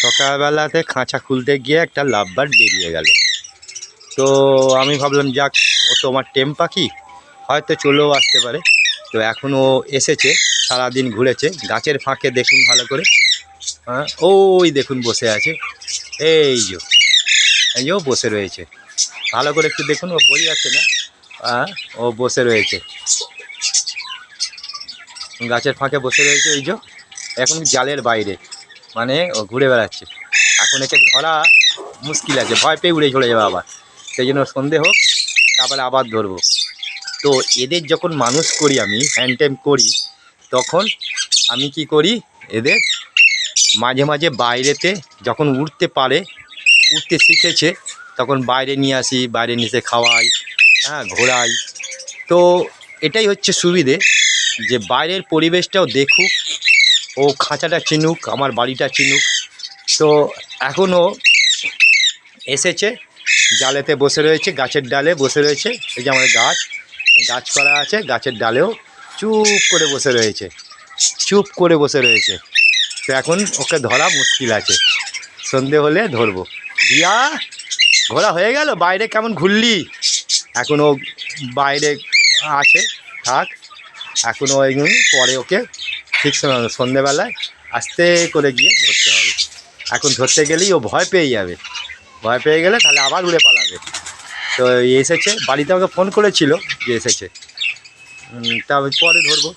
সকালবেলাতে খাঁচা খুলতে গিয়ে একটা লাভবার্ড বেরিয়ে গেল। তো আমি ভাবলাম যাক, ও তো আমার টেম পাখি, হয়তো চলেও আসতে পারে। তো এখন ও এসেছে, সারাদিন ঘুরেছে গাছের ফাঁকে, দেখুন ভালো করে। হ্যাঁ, ওই দেখুন বসে আছে, এই যে ও বসে রয়েছে। ভালো করে একটু দেখুন, ও বোঝা যাচ্ছে না। হ্যাঁ, ও বসে রয়েছে গাছের ফাঁকে বসে রয়েছে। এই যে এখন জালের বাইরে, মানে ও ঘুরে বেড়াচ্ছে। এখন একে ধরা মুশকিল আছে, ভয় পেয়ে উড়ে চলে যাবে আবার। সেই জন্য সন্ধে হোক, তারপরে আবার ধরবো। তো এদের যখন মানুষ করি, আমি হ্যান্ড টাইম করি, তখন আমি কি করি, এদের মাঝে মাঝে বাইরেতে যখন উঠতে পারে, উঠতে শিখেছে, তখন বাইরে নিয়ে আসি, বাইরে নিয়ে এসে খাওয়াই, হ্যাঁ, ঘোরাই। তো এটাই হচ্ছে সুবিধে, যে বাইরের পরিবেশটাও দেখুক, ও খাঁচাটা চিনুক, আমার বাড়িটা চিনুক। তো এখনও এসেছে, জালেতে বসে রয়েছে, গাছের ডালে বসে রয়েছে। এই যে আমাদের গাছ করা আছে, গাছের ডালেও চুপ করে বসে রয়েছে, চুপ করে বসে রয়েছে। তো এখন ওকে ধরা মুশকিল আছে, সন্ধে হলে ধরবো। দিয়া, ঘোরা হয়ে গেল, বাইরে কেমন ঘুরলি? এখনও বাইরে আছে, থাক। এখনও পরে ওকে ঠিক সন্ধেবেলায় আস্তে করে গিয়ে ধরতে হবে। এখন ধরতে গেলেই ও ভয় পেয়ে যাবে, ভয় পেয়ে গেলে তাহলে আবার উড়ে পালাবে। তো এসেছে, বাড়িতে আমাকে ফোন করেছিল যে এসেছে, তা পরে ধরবো।